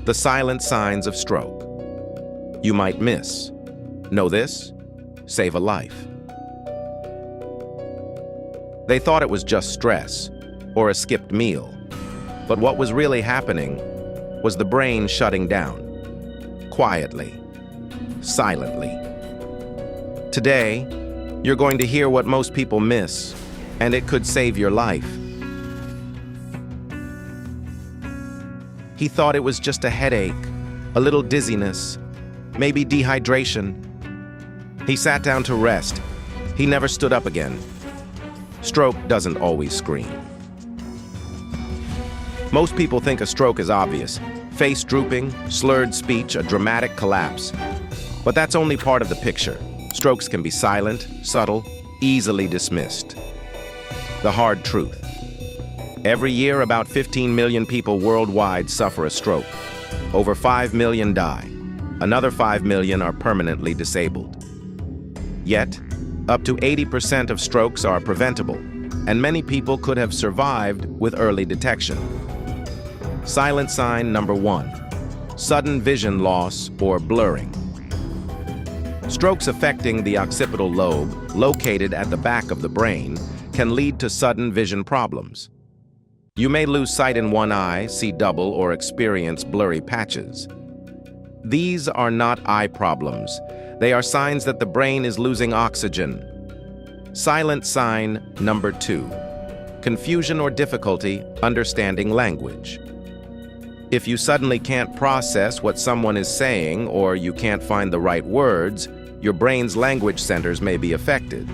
The silent signs of stroke. You might miss. Know this? Save a life. They thought it was just stress or a skipped meal, but what was really happening was the brain shutting down, quietly, silently. Today, you're going to hear what most people miss, and it could save your life. He thought it was just a headache, a little dizziness, maybe dehydration. He sat down to rest. He never stood up again. Stroke doesn't always scream. Most people think a stroke is obvious. Face drooping, slurred speech, a dramatic collapse. But that's only part of the picture. Strokes can be silent, subtle, easily dismissed. The hard truth. Every year, about 15 million people worldwide suffer a stroke. Over 5 million die. Another 5 million are permanently disabled. Yet, up to 80% of strokes are preventable, and many people could have survived with early detection. Silent sign number 1, sudden vision loss or blurring. Strokes affecting the occipital lobe, located at the back of the brain, can lead to sudden vision problems. You may lose sight in one eye, see double, or experience blurry patches. These are not eye problems. They are signs that the brain is losing oxygen. Silent sign number 2, confusion or difficulty understanding language. If you suddenly can't process what someone is saying or you can't find the right words, your brain's language centers may be affected.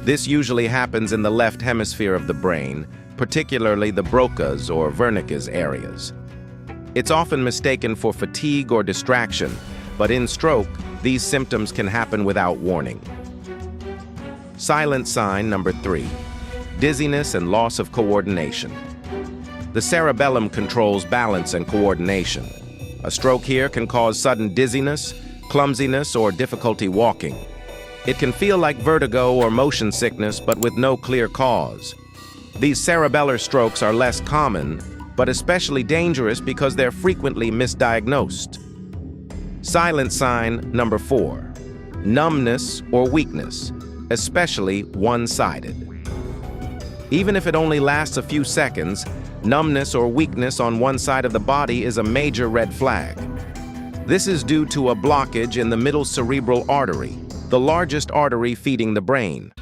This usually happens in the left hemisphere of the brain, particularly the Broca's or Wernicke's areas. It's often mistaken for fatigue or distraction, but in stroke, these symptoms can happen without warning. Silent sign number 3, dizziness and loss of coordination. The cerebellum controls balance and coordination. A stroke here can cause sudden dizziness, clumsiness, or difficulty walking. It can feel like vertigo or motion sickness, but with no clear cause. These cerebellar strokes are less common, but especially dangerous because they're frequently misdiagnosed. Silent sign number 4, numbness or weakness, especially one-sided. Even if it only lasts a few seconds, numbness or weakness on one side of the body is a major red flag. This is due to a blockage in the middle cerebral artery, the largest artery feeding the brain.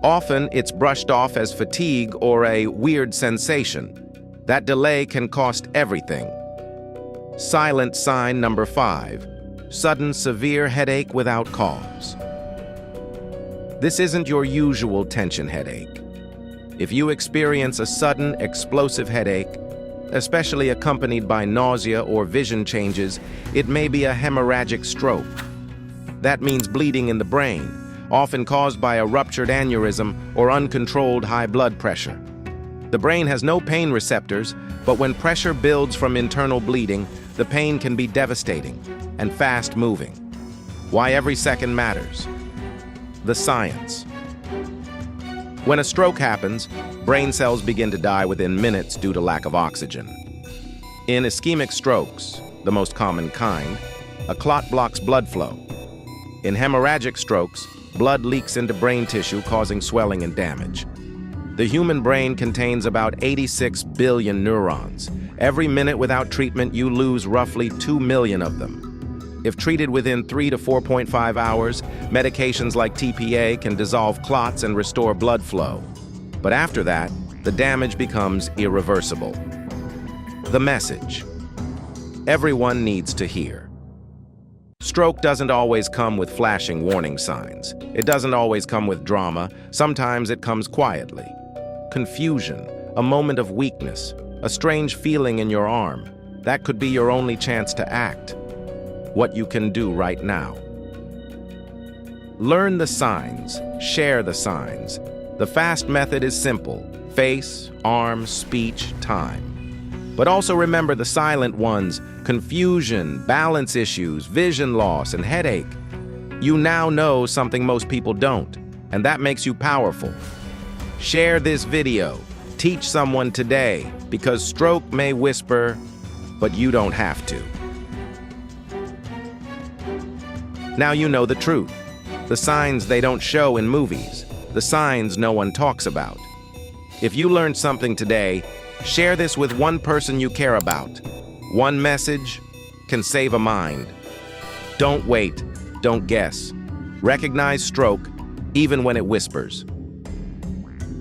Often, it's brushed off as fatigue or a weird sensation. That delay can cost everything. Silent sign number 5, sudden severe headache without cause. This isn't your usual tension headache. If you experience a sudden explosive headache, especially accompanied by nausea or vision changes, it may be a hemorrhagic stroke. That means bleeding in the brain, often caused by a ruptured aneurysm or uncontrolled high blood pressure. The brain has no pain receptors, but when pressure builds from internal bleeding, the pain can be devastating and fast-moving. Why every second matters. The science. When a stroke happens, brain cells begin to die within minutes due to lack of oxygen. In ischemic strokes, the most common kind, a clot blocks blood flow. In hemorrhagic strokes, blood leaks into brain tissue, causing swelling and damage. The human brain contains about 86 billion neurons. Every minute without treatment, you lose roughly 2 million of them. If treated within 3 to 4.5 hours, medications like TPA can dissolve clots and restore blood flow. But after that, the damage becomes irreversible. The message. Everyone needs to hear. Stroke doesn't always come with flashing warning signs. It doesn't always come with drama. Sometimes it comes quietly. Confusion, a moment of weakness, a strange feeling in your arm. That could be your only chance to act. What you can do right now. Learn the signs, share the signs. The fast method is simple: face, arm, speech, time. But also remember the silent ones: confusion, balance issues, vision loss, and headache. You now know something most people don't, and that makes you powerful. Share this video. Teach someone today, because stroke may whisper, but you don't have to. Now you know the truth. The signs they don't show in movies. The signs no one talks about. If you learned something today, share this with one person you care about. One message can save a mind. Don't wait. Don't guess. Recognize stroke, even when it whispers.